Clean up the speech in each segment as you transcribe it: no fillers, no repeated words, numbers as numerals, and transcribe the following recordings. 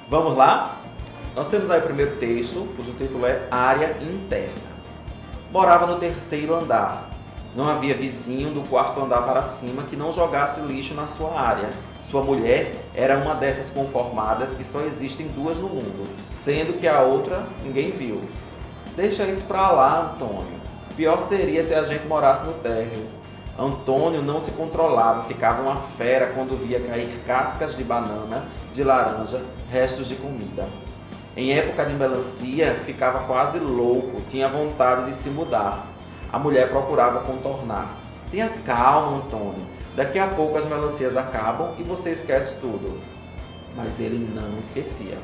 Vamos lá? Nós temos aí o primeiro texto, cujo título é Área Interna. Morava no terceiro andar. Não havia vizinho do quarto andar para cima que não jogasse lixo na sua área. Sua mulher era uma dessas conformadas que só existem duas no mundo, sendo que a outra ninguém viu. Deixa isso pra lá, Antônio. Pior seria se a gente morasse no térreo. Antônio não se controlava, ficava uma fera quando via cair cascas de banana, de laranja, restos de comida. Em época de melancia, ficava quase louco, tinha vontade de se mudar. A mulher procurava contornar. Tenha calma, Antônio. Daqui a pouco as melancias acabam e você esquece tudo. Mas ele não esquecia.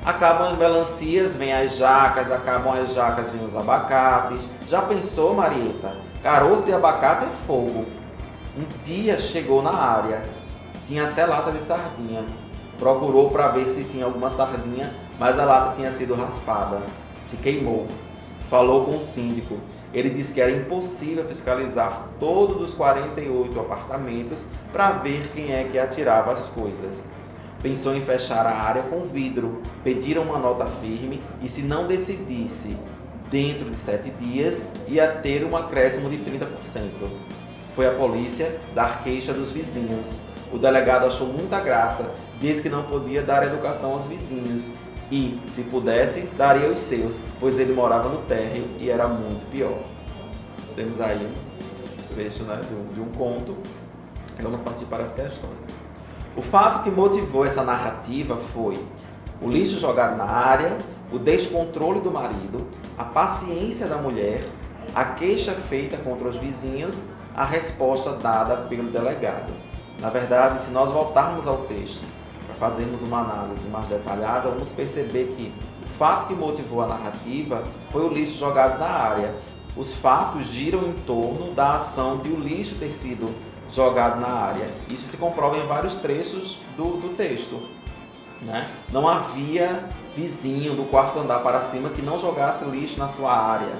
Acabam as melancias, vêm as jacas, acabam as jacas, vêm os abacates. Já pensou, Marieta? Caroço de abacate é fogo. Um dia chegou na área. Tinha até lata de sardinha. Procurou para ver se tinha alguma sardinha, mas a lata tinha sido raspada. Se queimou. Falou com o síndico. Ele disse que era impossível fiscalizar todos os 48 apartamentos para ver quem é que atirava as coisas. Pensou em fechar a área com vidro. Pediram uma nota firme e, se não decidisse dentro de 7 dias, ia ter um acréscimo de 30%. Foi a polícia dar queixa dos vizinhos. O delegado achou muita graça, disse que não podia dar educação aos vizinhos e, se pudesse, daria os seus, pois ele morava no térreo e era muito pior. Nós temos aí um trecho, né, de um conto e vamos partir para as questões. O fato que motivou essa narrativa foi o lixo jogado na área, o descontrole do marido, a paciência da mulher, a queixa feita contra os vizinhos, a resposta dada pelo delegado. Na verdade, se nós voltarmos ao texto para fazermos uma análise mais detalhada, vamos perceber que o fato que motivou a narrativa foi o lixo jogado na área. Os fatos giram em torno da ação de o lixo ter sido jogado na área. Isso se comprova em vários trechos do texto, né? Não havia vizinho do quarto andar para cima que não jogasse lixo na sua área.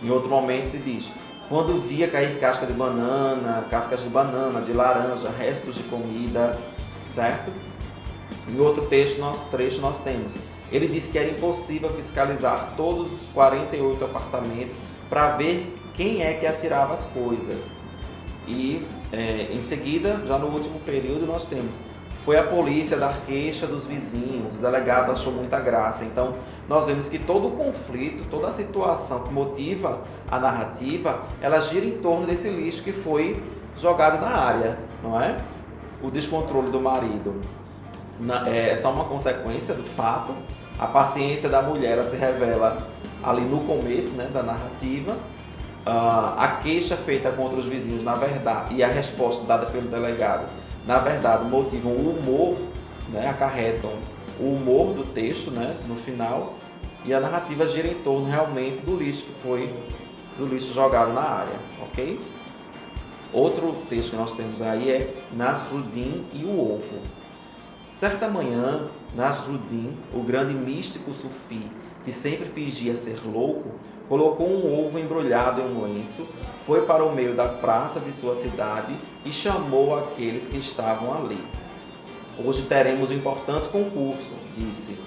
Em outro momento se diz, quando via cair cascas de banana, de laranja, restos de comida, certo? Em outro trecho nós temos, ele disse que era impossível fiscalizar todos os 48 apartamentos para ver quem é que atirava as coisas. E em seguida, já no último período, nós temos, foi a polícia dar queixa dos vizinhos, o delegado achou muita graça. Então, nós vemos que todo o conflito, toda a situação que motiva a narrativa, ela gira em torno desse lixo que foi jogado na área, não é? O descontrole do marido é só uma consequência do fato. A paciência da mulher, ela se revela ali no começo, né, da narrativa. A queixa feita contra os vizinhos, na verdade, e a resposta dada pelo delegado, na verdade, motivam o humor, né, acarretam o humor do texto, né, no final, e a narrativa gira em torno realmente do lixo que foi, do lixo jogado na área, ok? Outro texto que nós temos aí é Nasruddin e o ovo. Certa manhã, Nasruddin, o grande místico sufi, que sempre fingia ser louco, colocou um ovo embrulhado em um lenço, foi para o meio da praça de sua cidade e chamou aqueles que estavam ali. Hoje teremos um importante concurso, disse.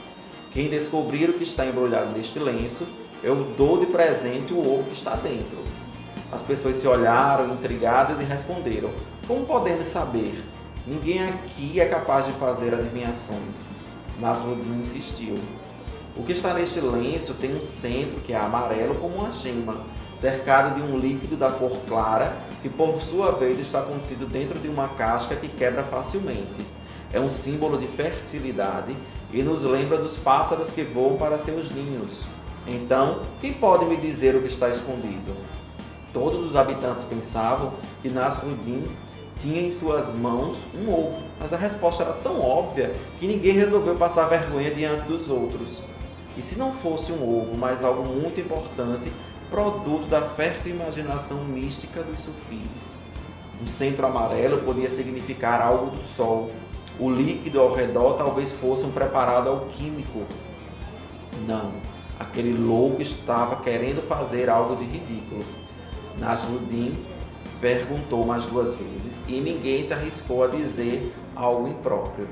Quem descobrir o que está embrulhado neste lenço, eu dou de presente o ovo que está dentro. As pessoas se olharam, intrigadas, e responderam, como podemos saber? Ninguém aqui é capaz de fazer adivinhações. Nasruddin insistiu. O que está neste lenço tem um centro que é amarelo como uma gema, cercado de um líquido da cor clara, que por sua vez está contido dentro de uma casca que quebra facilmente. É um símbolo de fertilidade e nos lembra dos pássaros que voam para seus ninhos. Então, quem pode me dizer o que está escondido? Todos os habitantes pensavam que Nasruddin tinha em suas mãos um ovo, mas a resposta era tão óbvia que ninguém resolveu passar vergonha diante dos outros. E se não fosse um ovo, mas algo muito importante, produto da fértil imaginação mística dos sufis? Um centro amarelo podia significar algo do sol. O líquido ao redor talvez fosse um preparado alquímico. Não, aquele louco estava querendo fazer algo de ridículo. Nasruddin perguntou mais 2 vezes e ninguém se arriscou a dizer algo impróprio.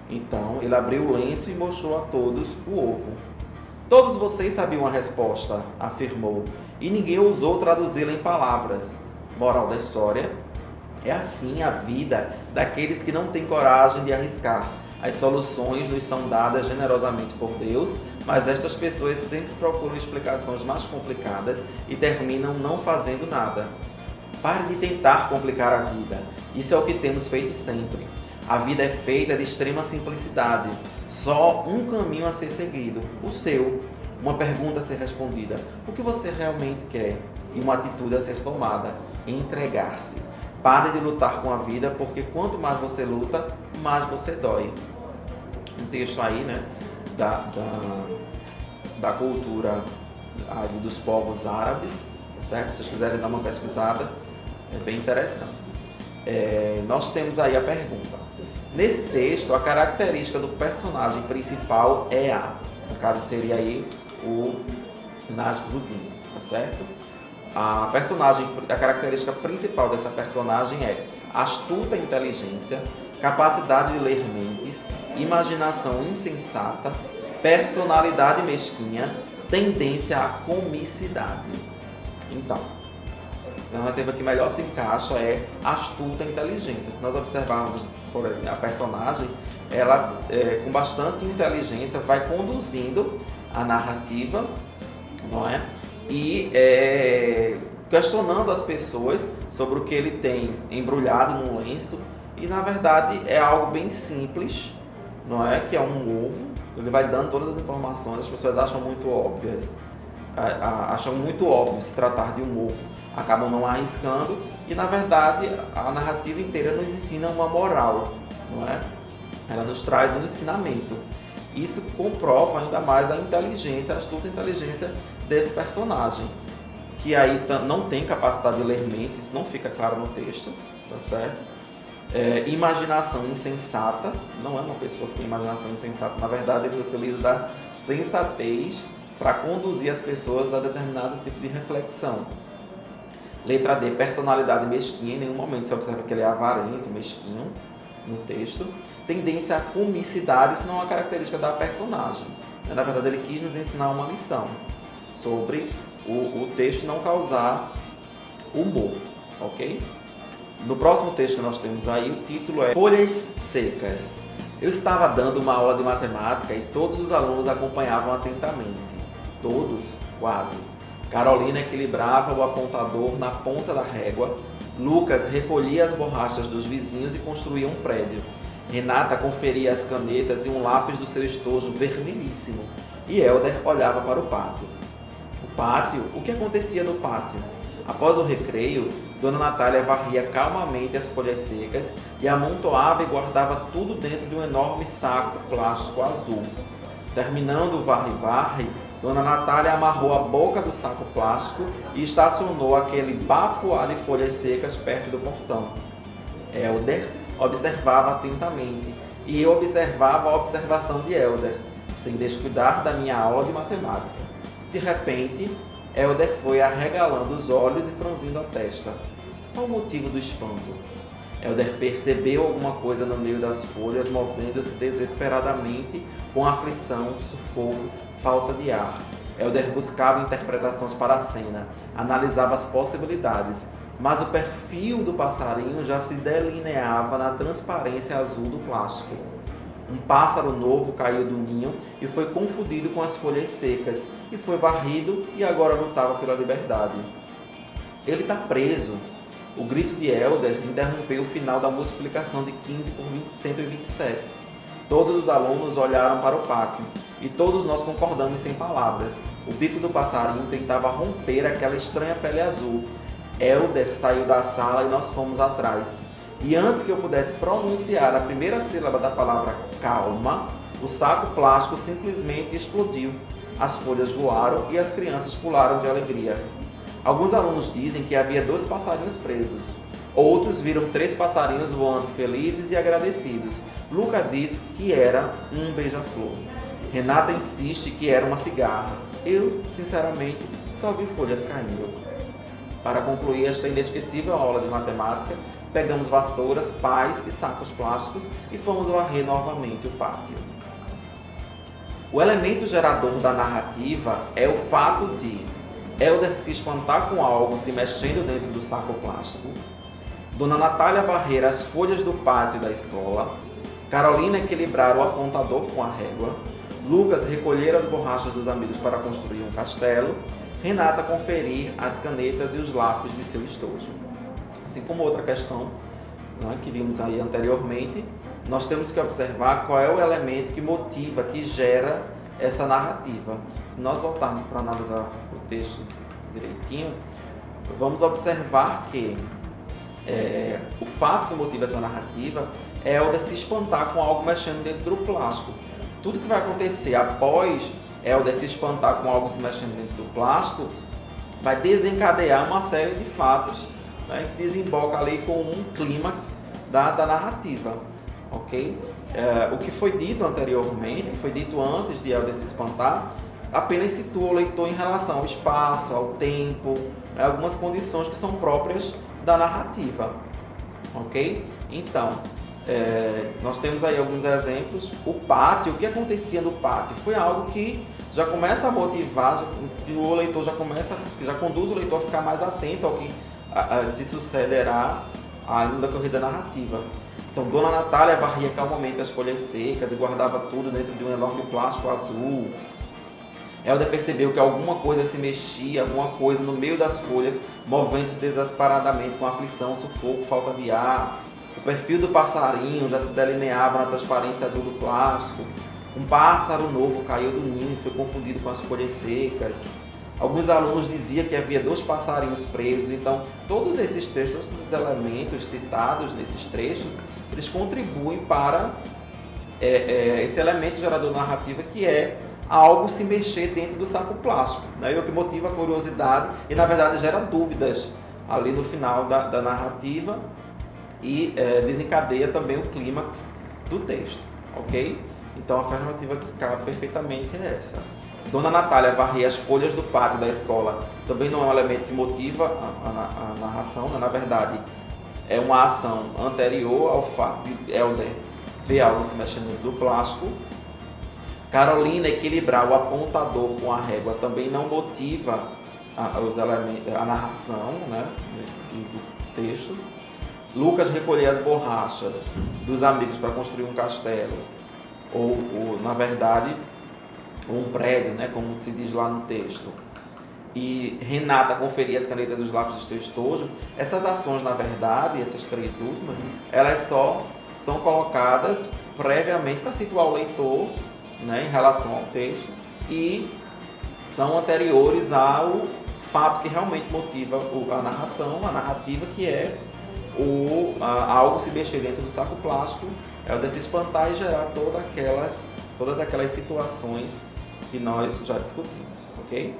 Então, ele abriu o lenço e mostrou a todos o ovo. Todos vocês sabiam a resposta, afirmou, e ninguém ousou traduzi-la em palavras. Moral da história: é assim a vida daqueles que não têm coragem de arriscar. As soluções nos são dadas generosamente por Deus, mas estas pessoas sempre procuram explicações mais complicadas e terminam não fazendo nada. Pare de tentar complicar a vida. Isso é o que temos feito sempre. A vida é feita de extrema simplicidade. Só um caminho a ser seguido, o seu. Uma pergunta a ser respondida: o que você realmente quer? E uma atitude a ser tomada: entregar-se. Pare de lutar com a vida, porque quanto mais você luta, mais você dói. Um texto aí, né, da cultura ali dos povos árabes, tá certo? Se vocês quiserem dar uma pesquisada, é bem interessante. Nós temos aí a pergunta. Nesse texto, a característica do personagem principal é no caso seria aí o Nasruddin, tá certo? A característica principal dessa personagem é astuta inteligência, capacidade de ler mentes, imaginação insensata, personalidade mesquinha, tendência à comicidade. Então, a narrativa que melhor se encaixa é astuta inteligência. Se nós observarmos, por exemplo, a personagem, ela com bastante inteligência vai conduzindo a narrativa, não é? E questionando as pessoas sobre o que ele tem embrulhado no lenço, e na verdade é algo bem simples, não é? Que é um ovo. Ele vai dando todas as informações, as pessoas acham muito óbvias, acham muito óbvio se tratar de um ovo, acabam não arriscando, e na verdade a narrativa inteira nos ensina uma moral, não é? Ela nos traz um ensinamento. Isso comprova ainda mais a inteligência, a astuta inteligência desse personagem, que aí não tem capacidade de ler mentes, isso não fica claro no texto, tá certo? Imaginação insensata, não é uma pessoa que tem imaginação insensata, na verdade eles utilizam da sensatez para conduzir as pessoas a determinado tipo de reflexão. Letra D, personalidade mesquinha, em nenhum momento você observa que ele é avarento, mesquinho no texto. Tendência à comicidade, isso não é uma característica da personagem. Na verdade ele quis nos ensinar uma lição sobre o texto não causar humor, ok? No próximo texto que nós temos aí, o título é Folhas Secas. Eu estava dando uma aula de matemática e todos os alunos acompanhavam atentamente. Todos, quase. Carolina equilibrava o apontador na ponta da régua. Lucas recolhia as borrachas dos vizinhos e construía um prédio. Renata conferia as canetas e um lápis do seu estojo vermelhíssimo. E Helder olhava para o pátio. O pátio? O que acontecia no pátio? Após o recreio, Dona Natália varria calmamente as folhas secas e amontoava e guardava tudo dentro de um enorme saco plástico azul. Terminando o varre-varre, Dona Natália amarrou a boca do saco plástico e estacionou aquele bafuá de folhas secas perto do portão. Helder observava atentamente e eu observava a observação de Helder, sem descuidar da minha aula de matemática. De repente, Helder foi arregalando os olhos e franzindo a testa. Qual o motivo do espanto? Helder percebeu alguma coisa no meio das folhas, movendo-se desesperadamente, com aflição, sufoco, falta de ar. Helder buscava interpretações para a cena, analisava as possibilidades, mas o perfil do passarinho já se delineava na transparência azul do plástico. Um pássaro novo caiu do ninho e foi confundido com as folhas secas, e foi varrido e agora lutava pela liberdade. Ele está preso. O grito de Helder interrompeu o final da multiplicação de 15 por 127. Todos os alunos olharam para o pátio, e todos nós concordamos sem palavras. O bico do passarinho tentava romper aquela estranha pele azul. Helder saiu da sala e nós fomos atrás. E antes que eu pudesse pronunciar a primeira sílaba da palavra calma, o saco plástico simplesmente explodiu. As folhas voaram e as crianças pularam de alegria. Alguns alunos dizem que havia 2 passarinhos presos. Outros viram 3 passarinhos voando felizes e agradecidos. Luca diz que era um beija-flor. Renata insiste que era uma cigarra. Eu, sinceramente, só vi folhas caindo. Para concluir esta inesquecível aula de matemática, pegamos vassouras, pás e sacos plásticos e fomos varrer novamente o pátio. O elemento gerador da narrativa é o fato de Helder se espantar com algo se mexendo dentro do saco plástico, Dona Natália varrer as folhas do pátio da escola, Carolina equilibrar o apontador com a régua, Lucas recolher as borrachas dos amigos para construir um castelo, Renata conferir as canetas e os lápis de seu estojo. Assim como outra questão, né, que vimos aí anteriormente, nós temos que observar qual é o elemento que motiva, que gera essa narrativa. Se nós voltarmos para analisar o texto direitinho, vamos observar que o fato que motiva essa narrativa é o de se espantar com algo mexendo dentro do plástico. Tudo que vai acontecer após Helder se espantar com algo se mexendo dentro do plástico vai desencadear uma série de fatos, né, que desemboca ali com um clímax da narrativa, ok? O que foi dito anteriormente, o que foi dito antes de Helder se espantar, apenas situa o leitor em relação ao espaço, ao tempo, né, algumas condições que são próprias da narrativa, ok? Então, nós temos aí alguns exemplos. O pátio, o que acontecia no pátio? Foi algo que já começa a motivar, que o leitor já conduz o leitor a ficar mais atento ao que se sucederá ainda na corrida narrativa. Então, Dona Natália varria calmamente as folhas secas e guardava tudo dentro de um enorme plástico azul. Helder percebeu que alguma coisa se mexia, alguma coisa no meio das folhas, movendo-se desesperadamente com aflição, sufoco, falta de ar. O perfil do passarinho já se delineava na transparência azul do plástico. Um pássaro novo caiu do ninho e foi confundido com as folhas secas. Alguns alunos diziam que havia 2 passarinhos presos. Então, todos esses trechos, esses elementos citados nesses trechos, eles contribuem para esse elemento gerador narrativa, que é algo se mexer dentro do saco plástico, né? O que motiva a curiosidade e, na verdade, gera dúvidas ali no final da narrativa e desencadeia também o clímax do texto, ok? Então, a afirmativa que cabe perfeitamente é essa. Dona Natália varrer as folhas do pátio da escola também não é um elemento que motiva a narração, né? Na verdade, é uma ação anterior ao fato de Helder ver algo se mexendo dentro do plástico. Carolina equilibrar o apontador com a régua também não motiva a narração, né, do texto. Lucas recolher as borrachas dos amigos para construir um castelo, ou na verdade, um prédio, né, como se diz lá no texto. E Renata conferir as canetas e os lápis de seu estojo. Essas ações, na verdade, essas 3 últimas, elas só são colocadas previamente para situar o leitor, né, em relação ao texto, e são anteriores ao fato que realmente motiva a narração, a narrativa, que é algo se mexer dentro do saco plástico, é o de se espantar e gerar todas aquelas situações que nós já discutimos, ok?